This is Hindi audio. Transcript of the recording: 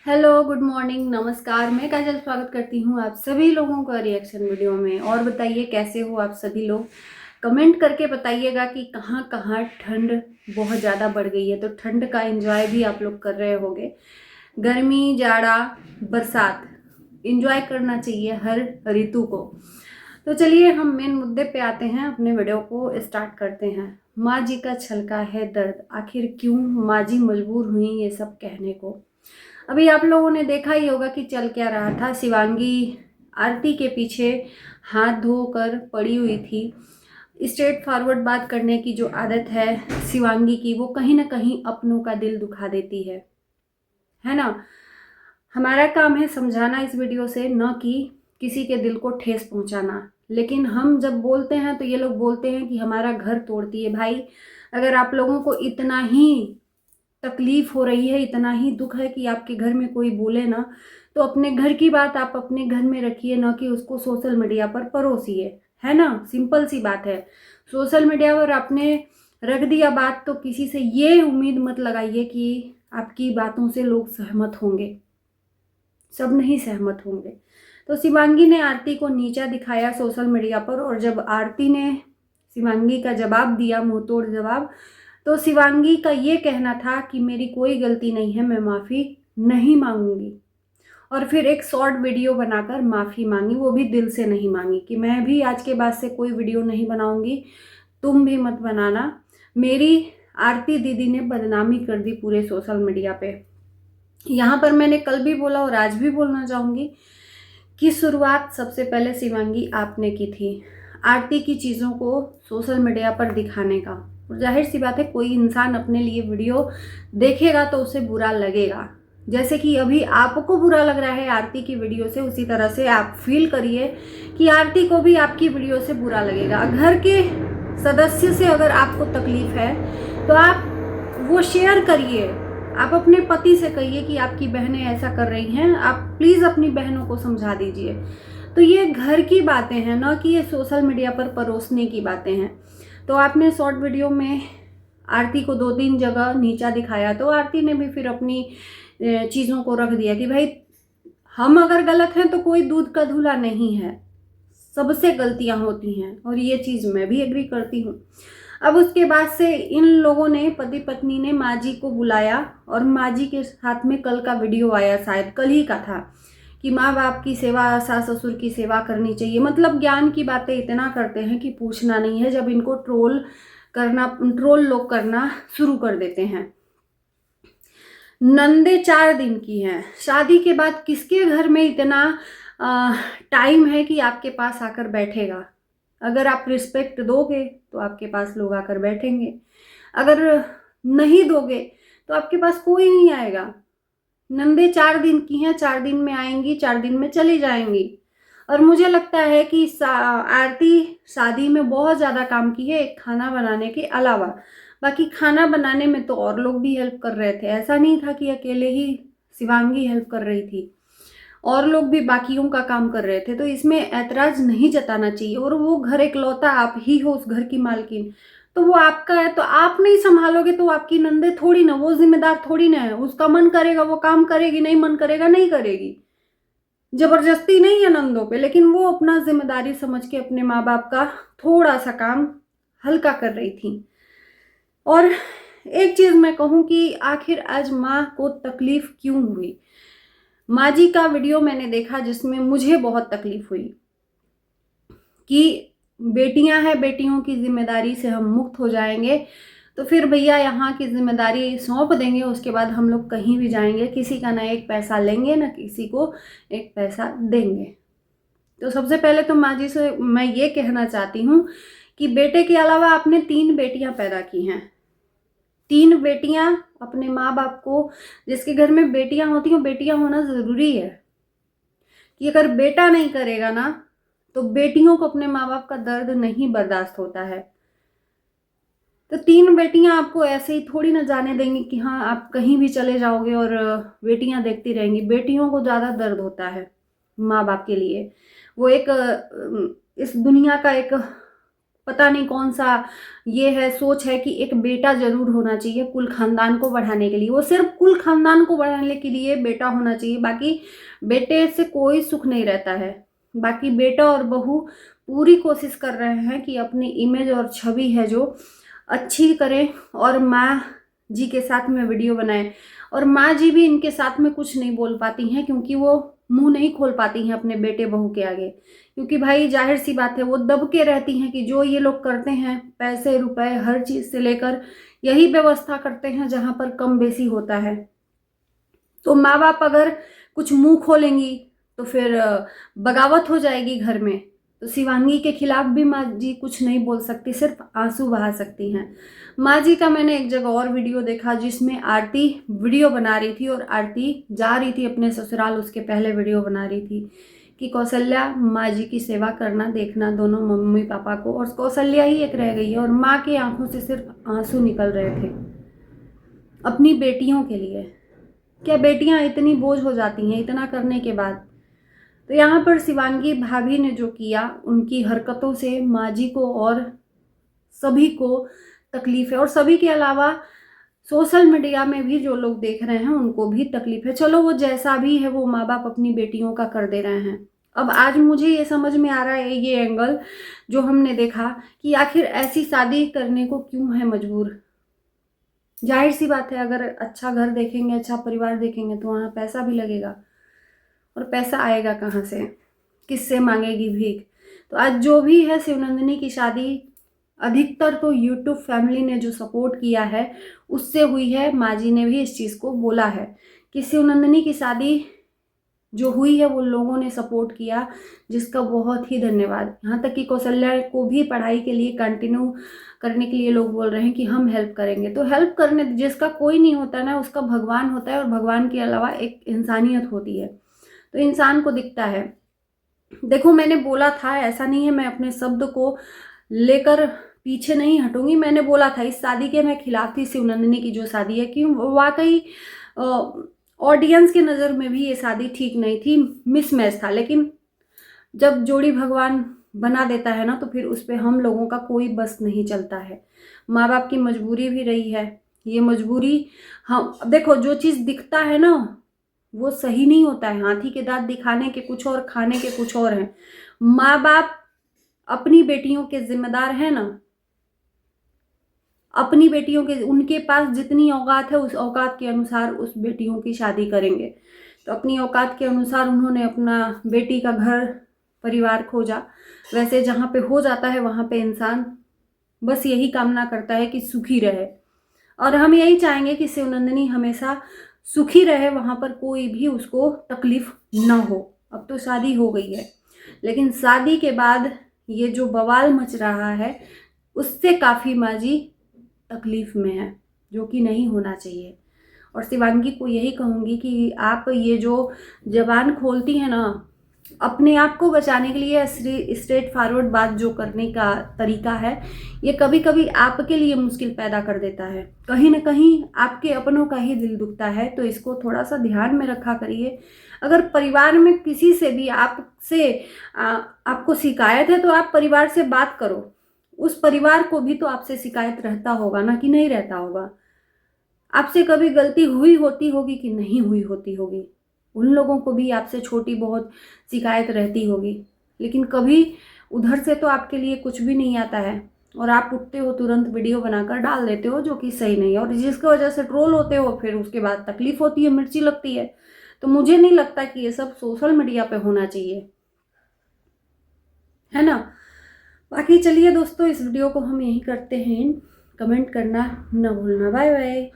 हेलो, गुड मॉर्निंग, नमस्कार। मैं काजल स्वागत करती हूँ आप सभी लोगों का रिएक्शन वीडियो में। और बताइए कैसे हो आप सभी लोग। कमेंट करके बताइएगा कि कहाँ कहाँ ठंड बहुत ज़्यादा बढ़ गई है, तो ठंड का एंजॉय भी आप लोग कर रहे होंगे। गर्मी, जाड़ा, बरसात एंजॉय करना चाहिए हर ऋतु को। तो चलिए हम मेन मुद्दे पे आते हैं, अपने वीडियो को स्टार्ट करते हैं। माँ जी का छलका है दर्द, आखिर क्यों माँ जी मजबूर हुई ये सब कहने को। अभी आप लोगों ने देखा ही होगा कि चल क्या रहा था। शिवांगी आरती के पीछे हाथ धोकर पड़ी हुई थी। स्ट्रेट फॉरवर्ड बात करने की जो आदत है शिवांगी की, वो कहीं ना कहीं अपनों का दिल दुखा देती है ना। हमारा काम है समझाना इस वीडियो से, न कि किसी के दिल को ठेस पहुंचाना। लेकिन हम जब बोलते हैं तो ये लोग बोलते हैं कि हमारा घर तोड़ती है। भाई, अगर आप लोगों को इतना ही तकलीफ हो रही है, इतना ही दुख है कि आपके घर में कोई बोले ना, तो अपने घर की बात आप अपने घर में रखिए, ना कि उसको सोशल मीडिया पर परोसिए। है ना, सिंपल सी बात है। सोशल मीडिया पर आपने रख दिया बात, तो किसी से ये उम्मीद मत लगाइए कि आपकी बातों से लोग सहमत होंगे। सब नहीं सहमत होंगे। तो शिवांगी ने आरती को नीचा दिखाया सोशल मीडिया पर, और जब आरती ने शिवांगी का जवाब दिया, मुंह तोड़ जवाब, तो शिवांगी का ये कहना था कि मेरी कोई गलती नहीं है, मैं माफ़ी नहीं मांगूंगी। और फिर एक शॉर्ट वीडियो बनाकर माफ़ी मांगी, वो भी दिल से नहीं मांगी कि मैं भी आज के बाद से कोई वीडियो नहीं बनाऊंगी, तुम भी मत बनाना। मेरी आरती दीदी ने बदनामी कर दी पूरे सोशल मीडिया पे। यहाँ पर मैंने कल भी बोला और आज भी बोलना चाहूँगी कि शुरुआत सबसे पहले शिवांगी आपने की थी, आरती की चीज़ों को सोशल मीडिया पर दिखाने का। और जाहिर सी बात है, कोई इंसान अपने लिए वीडियो देखेगा तो उसे बुरा लगेगा। जैसे कि अभी आपको बुरा लग रहा है आरती की वीडियो से, उसी तरह से आप फील करिए कि आरती को भी आपकी वीडियो से बुरा लगेगा। घर के सदस्य से अगर आपको तकलीफ है तो आप वो शेयर करिए। आप अपने पति से कहिए कि आपकी बहनें ऐसा कर रही हैं, आप प्लीज़ अपनी बहनों को समझा दीजिए। तो ये घर की बातें हैं, ना कि ये सोशल मीडिया पर परोसने की बातें हैं। तो आपने शॉर्ट वीडियो में आरती को 2-3 जगह नीचा दिखाया, तो आरती ने भी फिर अपनी चीज़ों को रख दिया कि भाई, हम अगर गलत हैं तो कोई दूध का धूला नहीं है, सबसे गलतियां होती हैं। और ये चीज़ मैं भी एग्री करती हूँ। अब उसके बाद से इन लोगों ने, पति पत्नी ने, माँ जी को बुलाया, और माँ जी के साथ में कल का वीडियो आया, शायद कल ही का था, कि माँ बाप की सेवा, सास ससुर की सेवा करनी चाहिए। मतलब ज्ञान की बातें इतना करते हैं कि पूछना नहीं है, जब इनको ट्रोल लोग करना शुरू कर देते हैं। नंदे 4 दिन की हैं, शादी के बाद किसके घर में इतना टाइम है कि आपके पास आकर बैठेगा। अगर आप रिस्पेक्ट दोगे तो आपके पास लोग आकर बैठेंगे, अगर नहीं दोगे तो आपके पास कोई नहीं आएगा। नंदे 4 दिन की हैं, 4 दिन में आएंगी, 4 दिन में चली जाएंगी। और मुझे लगता है कि आरती शादी में बहुत ज़्यादा काम की है, एक खाना बनाने के अलावा। बाकी खाना बनाने में तो और लोग भी हेल्प कर रहे थे, ऐसा नहीं था कि अकेले ही शिवांगी हेल्प कर रही थी, और लोग भी बाकियों का काम कर रहे थे। तो इसमें ऐतराज नहीं जताना चाहिए। और वो घर इकलौता आप ही हो, उस घर की मालकिन, तो वो आपका है, तो आप नहीं संभालोगे तो आपकी नंदे थोड़ी ना, वो जिम्मेदार थोड़ी ना है। उसका मन करेगा वो काम करेगी, नहीं मन करेगा नहीं करेगी। जबरदस्ती नहीं है नंदों पे, लेकिन वो अपना जिम्मेदारी समझ के अपने माँ बाप का थोड़ा सा काम हल्का कर रही थी। और एक चीज मैं कहूँ कि आखिर आज माँ को तकलीफ क्यों हुई। माँ जी का वीडियो मैंने देखा जिसमें मुझे बहुत तकलीफ हुई कि बेटियां हैं, बेटियों की जिम्मेदारी से हम मुक्त हो जाएंगे, तो फिर भैया यहाँ की जिम्मेदारी सौंप देंगे, उसके बाद हम लोग कहीं भी जाएंगे, किसी का ना एक पैसा लेंगे ना किसी को एक पैसा देंगे। तो सबसे पहले तो माँ जी से मैं ये कहना चाहती हूँ कि बेटे के अलावा आपने 3 बेटियां पैदा की हैं। 3 बेटियां अपने माँ बाप को, जिसके घर में बेटियां होती हैं, बेटियां होना जरूरी है। कि अगर बेटा नहीं करेगा ना, तो बेटियों को अपने माँ बाप का दर्द नहीं बर्दाश्त होता है। तो 3 बेटियां आपको ऐसे ही थोड़ी ना जाने देंगी कि हाँ आप कहीं भी चले जाओगे और बेटियां देखती रहेंगी। बेटियों को ज़्यादा दर्द होता है माँ बाप के लिए। वो एक इस दुनिया का एक पता नहीं कौन सा ये है सोच है कि एक बेटा जरूर होना चाहिए कुल खानदान को बढ़ाने के लिए। वो सिर्फ कुल खानदान को बढ़ाने के लिए बेटा होना चाहिए, बाकी बेटे से कोई सुख नहीं रहता है। बाकी बेटा और बहू पूरी कोशिश कर रहे हैं कि अपनी इमेज और छवि है जो अच्छी करें और माँ जी के साथ में वीडियो बनाएं। और माँ जी भी इनके साथ में कुछ नहीं बोल पाती हैं, क्योंकि वो मुंह नहीं खोल पाती हैं अपने बेटे बहू के आगे, क्योंकि भाई जाहिर सी बात है वो दब के रहती हैं कि जो ये लोग करते हैं पैसे रुपए हर चीज़ से लेकर यही व्यवस्था करते हैं जहाँ पर कम बेसी होता है। तो माँ बाप अगर कुछ मुंह खोलेंगी तो फिर बगावत हो जाएगी घर में। तो शिवांगी के खिलाफ भी माँ जी कुछ नहीं बोल सकती, सिर्फ आंसू बहा सकती हैं। माँ जी का मैंने एक जगह और वीडियो देखा जिसमें आरती वीडियो बना रही थी और आरती जा रही थी अपने ससुराल, उसके पहले वीडियो बना रही थी कि कौशल्या माँ जी की सेवा करना देखना दोनों मम्मी पापा को, और कौशल्या ही एक रह गई है और माँ की आंखों से सिर्फ आंसू निकल रहे थे अपनी बेटियों के लिए। क्या बेटियां इतनी बोझ हो जाती हैं इतना करने के बाद? तो यहाँ पर शिवांगी भाभी ने जो किया उनकी हरकतों से माँ जी को और सभी को तकलीफ है, और सभी के अलावा सोशल मीडिया में भी जो लोग देख रहे हैं उनको भी तकलीफ है। चलो वो जैसा भी है वो माँ बाप अपनी बेटियों का कर दे रहे हैं। अब आज मुझे ये समझ में आ रहा है ये एंगल जो हमने देखा कि आखिर ऐसी शादी करने को क्यों है मजबूर। जाहिर सी बात है अगर अच्छा घर देखेंगे अच्छा परिवार देखेंगे तो वहाँ पैसा भी लगेगा, और पैसा आएगा कहाँ से, किससे मांगेगी भीख। तो आज जो भी है शिवनंदिनी की शादी अधिकतर तो यूट्यूब फैमिली ने जो सपोर्ट किया है उससे हुई है। माँ जी ने भी इस चीज़ को बोला है कि शिवनंदिनी की शादी जो हुई है वो लोगों ने सपोर्ट किया, जिसका बहुत ही धन्यवाद। यहाँ तक कि कौशल्या को भी पढ़ाई के लिए कंटिन्यू करने के लिए लोग बोल रहे हैं कि हम हेल्प करेंगे। तो हेल्प करने जिसका कोई नहीं होता ना उसका भगवान होता है, और भगवान के अलावा एक इंसानियत होती है, तो इंसान को दिखता है। देखो मैंने बोला था, ऐसा नहीं है मैं अपने शब्द को लेकर पीछे नहीं हटूंगी। मैंने बोला था इस शादी के मैं खिलाफ थी, शिवनंदिनी की जो शादी है, कि वाकई ऑडियंस की नज़र में भी ये शादी ठीक नहीं थी, मिसमैच था। लेकिन जब जोड़ी भगवान बना देता है ना तो फिर उस पर हम लोगों का कोई बस नहीं चलता है। माँ बाप की मजबूरी भी रही है, ये मजबूरी हम देखो जो चीज़ दिखता है ना वो सही नहीं होता है। हाथी के दांत दिखाने के कुछ और खाने के कुछ और हैं। माँ बाप अपनी बेटियों के जिम्मेदार है ना, अपनी बेटियों के उनके पास जितनी औकात है उस औकात के अनुसार उस बेटियों की शादी करेंगे। तो अपनी औकात के अनुसार उन्होंने अपना बेटी का घर परिवार खोजा। वैसे जहाँ पे हो जाता है वहाँ पे इंसान बस यही कामना करता है कि सुखी रहे, और हम यही चाहेंगे कि शिवनंदिनी हमेशा सुखी रहे, वहाँ पर कोई भी उसको तकलीफ ना हो। अब तो शादी हो गई है, लेकिन शादी के बाद ये जो बवाल मच रहा है उससे काफ़ी माँ जी तकलीफ में है, जो कि नहीं होना चाहिए। और शिवांगी को यही कहूँगी कि आप ये जो जबान खोलती हैं ना अपने आप को बचाने के लिए, स्ट्रेट फॉरवर्ड बात जो करने का तरीका है ये कभी कभी आपके लिए मुश्किल पैदा कर देता है। कहीं ना कहीं आपके अपनों का ही दिल दुखता है, तो इसको थोड़ा सा ध्यान में रखा करिए। अगर परिवार में किसी से भी आपको शिकायत है तो आप परिवार से बात करो। उस परिवार को भी तो आपसे शिकायत रहता होगा ना, कि नहीं रहता होगा? आपसे कभी गलती हुई होती होगी कि नहीं हुई होती होगी? उन लोगों को भी आपसे छोटी बहुत शिकायत रहती होगी, लेकिन कभी उधर से तो आपके लिए कुछ भी नहीं आता है, और आप उठते हो तुरंत वीडियो बनाकर डाल देते हो जो कि सही नहीं है, और जिसकी वजह से ट्रोल होते हो फिर उसके बाद तकलीफ होती है, मिर्ची लगती है। तो मुझे नहीं लगता कि ये सब सोशल मीडिया पे होना चाहिए, है ना। बाकी चलिए दोस्तों इस वीडियो को हम यहीं करते हैं, कमेंट करना न भूलना। Bye bye.